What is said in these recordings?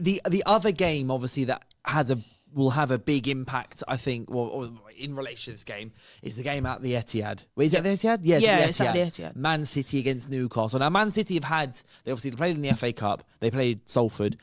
the other game, obviously, that will have a big impact, I think, or in relation to this game, is the game at the Etihad. Wait, is it at the Etihad? Yeah, it's at the Etihad. Man City against Newcastle. Now, Man City they obviously played in the FA Cup. They played Salford.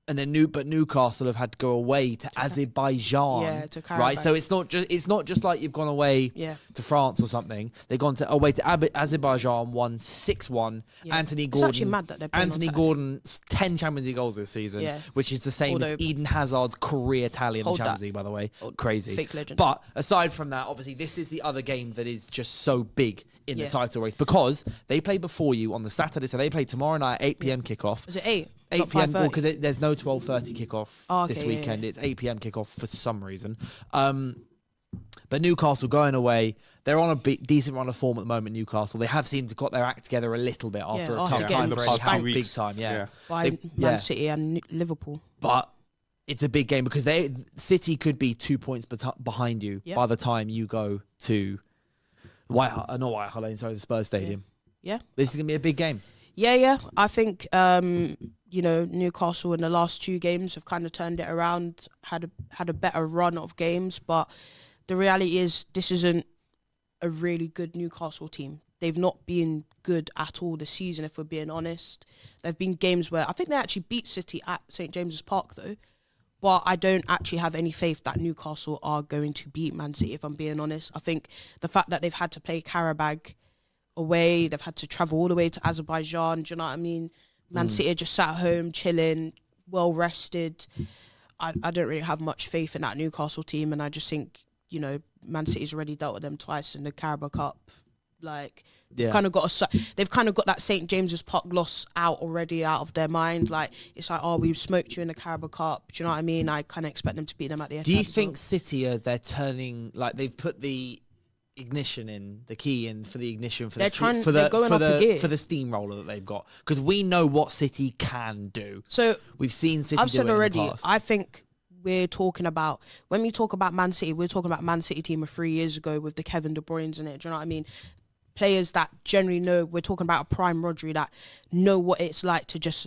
And then Newcastle have had to go away to Azerbaijan, to Karabakh. right? So it's not just like you've gone away to France or something. They've gone away to Azerbaijan, won 6-1. Yeah. Anthony Gordon. It's actually mad that they're playing Anthony on Gordon's 10 Champions League goals this season, which is the same as Eden Hazard's career tally in the Champions League, by the way. Crazy. Fake legend. But aside from that, obviously, this is the other game that is just so big in the title race because they play before you on the Saturday. So they play tomorrow night, 8 p.m. kickoff. Is it 8? 8 p.m. because there's no 12:30 kickoff this weekend. Yeah. It's 8 p.m. kickoff for some reason. But Newcastle going away, they're on a decent run of form at the moment. Newcastle, they have seemed to got their act together a little bit after a tough time for Eddie Howe, big time, by Man City and Liverpool. But it's a big game because City could be 2 points behind you by the time you go to the Spurs Stadium. Yeah, this is gonna be a big game. Yeah. I think Newcastle in the last 2 games have kind of turned it around, had a better run of games, but the reality is this isn't a really good Newcastle team. They've not been good at all this season, if we're being honest. There have been games where I think they actually beat City at St James's Park, though. But I don't actually have any faith that Newcastle are going to beat Man City, if I'm being honest. I think the fact that they've had to play Karabakh away, they've had to travel all the way to Azerbaijan, do you know what I mean? Man City are just sat at home, chilling, well rested. I don't really have much faith in that Newcastle team, and I just think, Man City's already dealt with them twice in the Carabao Cup. Like, they've kind of got that St James's Park loss out of their mind. Like, it's like, oh, we've smoked you in the Carabao Cup. Do you know what I mean? I kind of expect them to beat them at the end. Do you think City they're turning, like, they've put the ignition in, the key in for the ignition for the steamroller that they've got? Because we know what City can do. So we've seen City. I've said already. In the past. I think we're talking about, when we talk about Man City, we're talking about Man City team of 3 years ago with the Kevin De Bruyne's in it. Do you know what I mean? Players that generally know. We're talking about a prime Rodri that know what it's like to just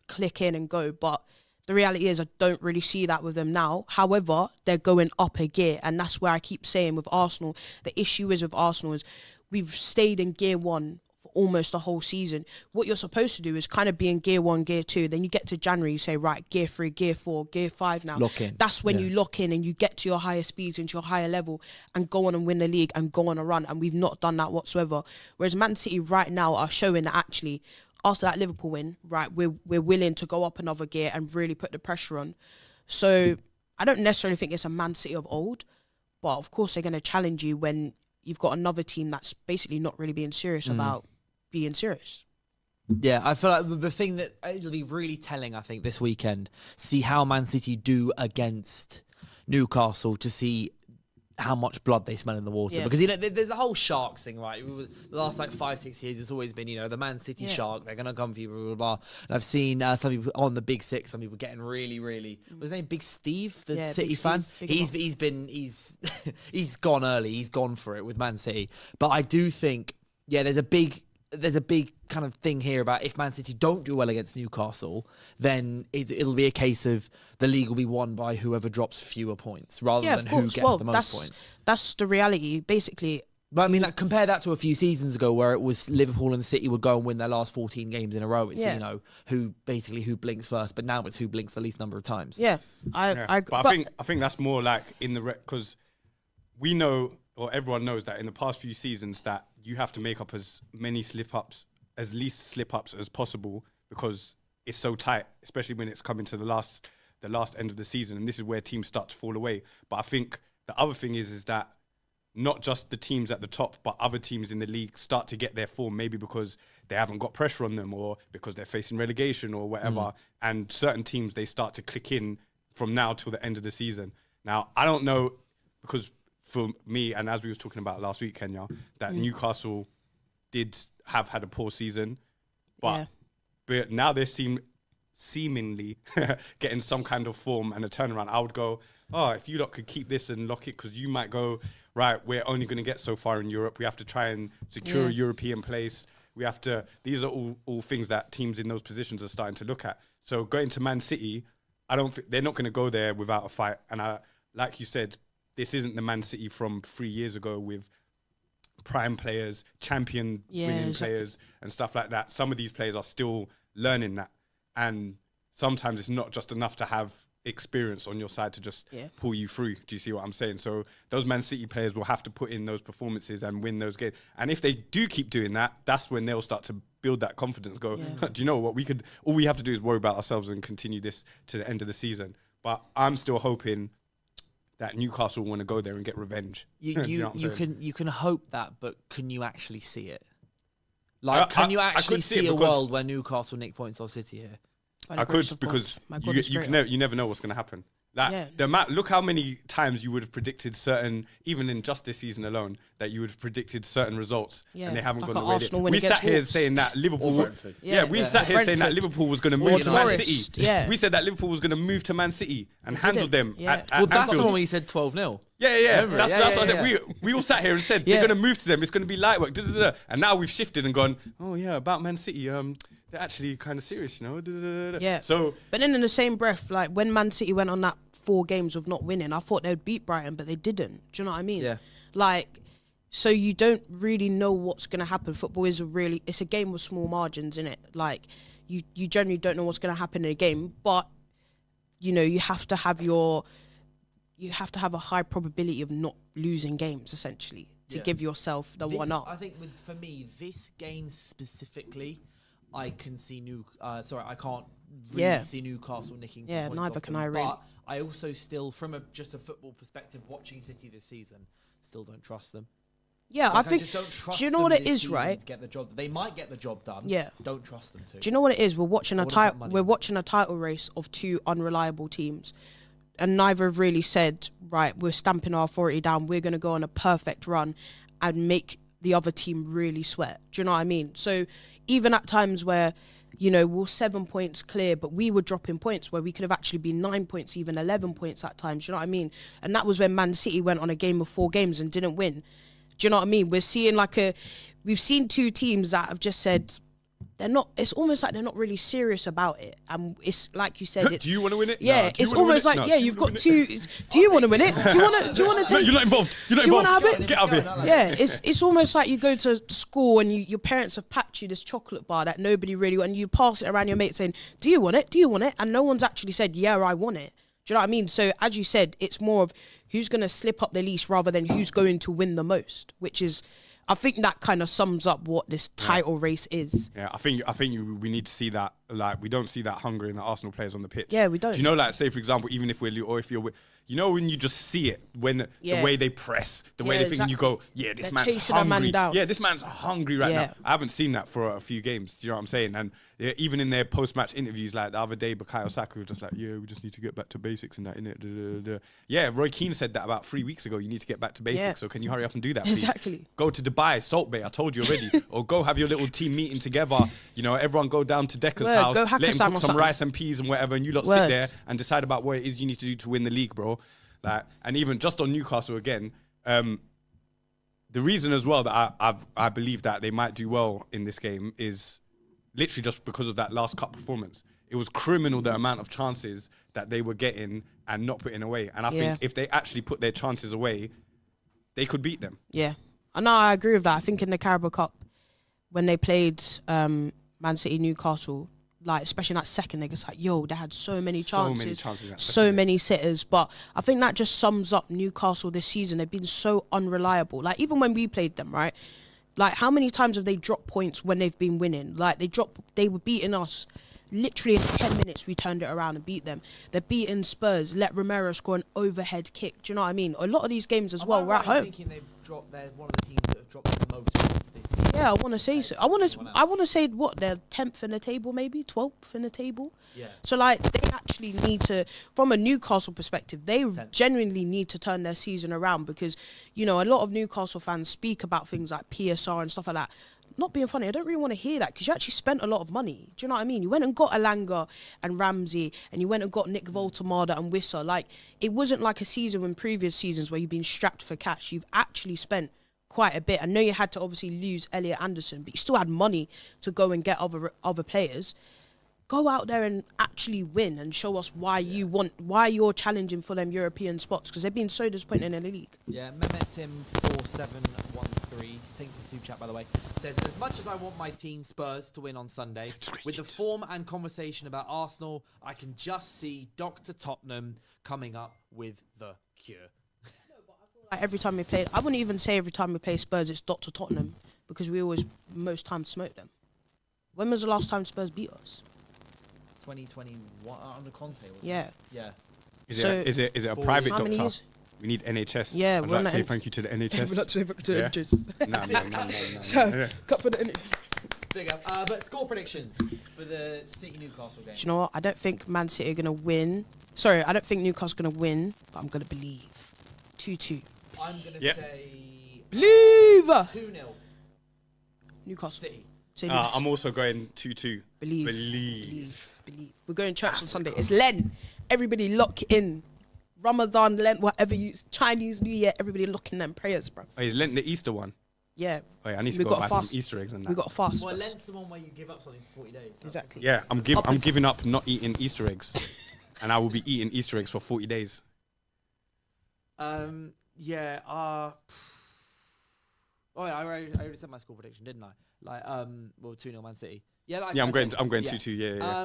click in and go. But the reality is, I don't really see that with them now. However, they're going up a gear, and that's where I keep saying with Arsenal, the issue is with Arsenal is we've stayed in gear 1 for almost the whole season. What you're supposed to do is kind of be in gear 1, gear 2. Then you get to January, you say, right, gear 3, gear 4, gear 5 now. Lock in. That's when you lock in and you get to your higher speeds and to your higher level and go on and win the league and go on a run. And we've not done that whatsoever. Whereas Man City right now are showing that actually, after that Liverpool win, right, we're willing to go up another gear and really put the pressure on. So I don't necessarily think it's a Man City of old, but of course they're going to challenge you when you've got another team that's basically not really being serious about being serious. Yeah, I feel like the thing that it'll be really telling, I think, this weekend, see how Man City do against Newcastle, to see how much blood they smell in the water. Because, there's the whole Sharks thing, right? The last, 5-6 years, it's always been, the Man City Shark, they're going to come for you, blah, blah, blah. And I've seen some people on the Big Six, some people getting really, really... Was his name Big Steve, the City fan? He's gone early. He's gone for it with Man City. But I do think, there's a big kind of thing here about if Man City don't do well against Newcastle, then it'll be a case of the league will be won by whoever drops fewer points rather than who gets the most points. That's the reality, basically. But I mean, compare that to a few seasons ago where it was Liverpool and City would go and win their last 14 games in a row. It's, who blinks first, but now it's who blinks the least number of times. But I think that's more like in the... Because we know, or everyone knows, that in the past few seasons that you have to make up as many least slip-ups as possible, because it's so tight, especially when it's coming to the last end of the season, and this is where teams start to fall away. But I think the other thing is that not just the teams at the top, but other teams in the league start to get their form, maybe because they haven't got pressure on them or because they're facing relegation or whatever. And certain teams, they start to click in from now till the end of the season. Now, I don't know, because for me, and as we was talking about last week, Kenya, that Newcastle did have had a poor season, but now they seemingly getting some kind of form and a turnaround. I would go, if you lot could keep this and lock it, because you might go, right, we're only going to get so far in Europe. We have to try and secure a European place. We have to... These are all things that teams in those positions are starting to look at. So going to Man City, I don't think they're not going to go there without a fight. And like you said, this isn't the Man City from 3 years ago with prime players, champion winning players and stuff like that. Some of these players are still learning that. And sometimes it's not just enough to have experience on your side to just pull you through. Do you see what I'm saying? So those Man City players will have to put in those performances and win those games. And if they do keep doing that, that's when they'll start to build that confidence. Do you know what? All we have to do is worry about ourselves and continue this to the end of the season. But I'm still hoping that Newcastle want to go there and get revenge. You can hope that, but can you actually see it? Like, can you actually see a world where Newcastle nick points or City here? I could, because you never know what's going to happen. Like look how many times you would have predicted certain, even in just this season alone, that you would have predicted certain results and they haven't gone the way. We sat here saying that Liverpool. We sat here saying that Liverpool was going to move to Man City. We said that Liverpool was going to move to Man City and handle them. Well, that's the one where you said 12-0. That's what I said. We all sat here and said they're going to move to them. It's going to be light work. And now we've shifted and gone, oh yeah, about Man City. They're actually kind of serious, you know. Yeah. So, but then in the same breath, like when Man City went on that 4 games of not winning, I thought they'd beat Brighton, but they didn't. Do you know what I mean? Yeah. Like, so you don't really know what's going to happen. Football is it's a game with small margins, in it. Like, you generally don't know what's going to happen in a game, but you know you have to have a high probability of not losing games, essentially, to give yourself the one up. I think for me, this game specifically, I can see I can't really see Newcastle nicking some points neither off can them, I really. But I also still, from just a football perspective, watching City this season, still don't trust them. Yeah, Like, I think. just don't trust do you know what it this is, season right? To get the job, they might get the job done. Yeah. Don't trust them to. Do you know what it is? We're watching a title. We're money. watching a title race of 2 unreliable teams, and neither have really said, right, we're stamping our authority down. We're going to go on a perfect run and make the other team really sweat. Do you know what I mean? So even at times where, you know, we're 7 points clear, but we were dropping points where we could have actually been 9 points, even 11 points at times. Do you know what I mean? And that was when Man City went on a game of 4 games and didn't win. Do you know what I mean? We're seeing we've seen 2 teams that have just said it's almost like they're not really serious about it. And it's like you said, do you want to win it? Yeah, it's almost like, you've got 2. Do you want to win it? Do you want to take? No, you're not involved. Do you want to have it? Get out of here. Yeah, it's almost like you go to school and your parents have packed you this chocolate bar that nobody really wants, and you pass it around your mates saying, do you want it? Do you want it? And no one's actually said, yeah, I want it. Do you know what I mean? So as you said, it's more of who's going to slip up the leash rather than who's going to win the most, which is, I think that kind of sums up what this title race is. Yeah, I think we need to see that. Like, we don't see that hunger in the Arsenal players on the pitch. Yeah, we don't. Do you know, like, say for example, even if if you're, you know, when you just see it, when the way they press, the way they think, and you go, yeah, this They're man's hungry. Man Yeah, this man's hungry right now. I haven't seen that for a few games. Do you know what I'm saying? And even in their post-match interviews, like the other day, Bukayo Saka was just like, yeah, we just need to get back to basics and that, innit? Yeah, Roy Keane said that about 3 weeks ago. You need to get back to basics. Yeah. So can you hurry up and do that, please? Exactly. Go to Dubai, Salt Bay. I told you already. Or go have your little team meeting together. You know, everyone go down to Decker's house, go let him Hakkasan cook or some something. rice and peas and whatever, and you lot sit there and decide about what it is you need to do to win the league, bro. Like, and even just on Newcastle again, the reason as well that I believe that they might do well in this game is literally just because of that last cup performance. It was criminal the amount of chances that they were getting and not putting away. And I think if they actually put their chances away, they could beat them. Yeah. No, I agree with that. I think in the Carabao Cup, when they played Man City, Newcastle, like especially in that second leg, it's like, yo, they had so many chances, so many sitters. But I think that just sums up Newcastle this season. They've been so unreliable. Like, even when we played them, right? Like, how many times have they dropped points when they've been winning? Like, they were beating us. Literally in 10 minutes, we turned it around and beat them. They're beating Spurs, let Romero score an overhead kick. Do you know what I mean? A lot of these games as well, we're at home. Thinking they're one of the teams that have dropped the most points this season. Yeah, I want to say so. I want to say what, they're 10th in the table, maybe 12th in the table. Yeah. So like, they actually need to, from a Newcastle perspective, they genuinely need to turn their season around, because, you know, a lot of Newcastle fans speak about things like PSR and stuff like that. Not being funny, I don't really want to hear that, because you actually spent a lot of money. Do you know what I mean? You went and got Alanga and Ramsey, and you went and got Nick Voltemada and Wissa. Like, it wasn't like a season in previous seasons where you've been strapped for cash. You've actually spent quite a bit. I know you had to obviously lose Elliot Anderson, but you still had money to go and get other players. go out there and actually win and show us why you're challenging for them European spots, because they've been so disappointing in the league. Yeah, Mehmetim4713, thanks for the super chat by the way, says, as much as I want my team Spurs to win on Sunday, with the form and conversation about Arsenal, I can just see Dr. Tottenham coming up with the cure. Like every time we play, I wouldn't even say every time we play Spurs it's Dr. Tottenham, because we always most times smoke them. When was the last time Spurs beat us? 2021 under Conte, wasn't Yeah. it? Yeah. Is it a private How many doctor? years? We need NHS. Yeah, I'd we're like to not say in- thank you to the NHS. Let's say Yeah. No. Yeah. Clap for the NHS. Big up. But score predictions for the City Newcastle game. Do you know what? I don't think Man City are going to win. Sorry, I don't think Newcastle's going to win, but I'm going to believe. 2-2. I'm going to Yep. say Believe! 2-0 Newcastle. City. Say I'm also going 2-2. Believe. We're going to church on Sunday. It's Lent. Everybody lock in. Ramadan, Lent, whatever you... Chinese New Year, everybody lock in them prayers, bro. Oh, is Lent the Easter one? Yeah. Oh, yeah, I need to We go got buy a some fast. Easter eggs and that. We got a fast Well, first. Lent's the one where you give up something for 40 days. Exactly. Yeah, I'm giving up not eating Easter eggs, and I will be eating Easter eggs for 40 days. Yeah. Oh yeah, I already said my score prediction, didn't I? Like, well, 2-0 Man City. Yeah, like Yeah, I I'm said, going yeah. 2-2. Yeah.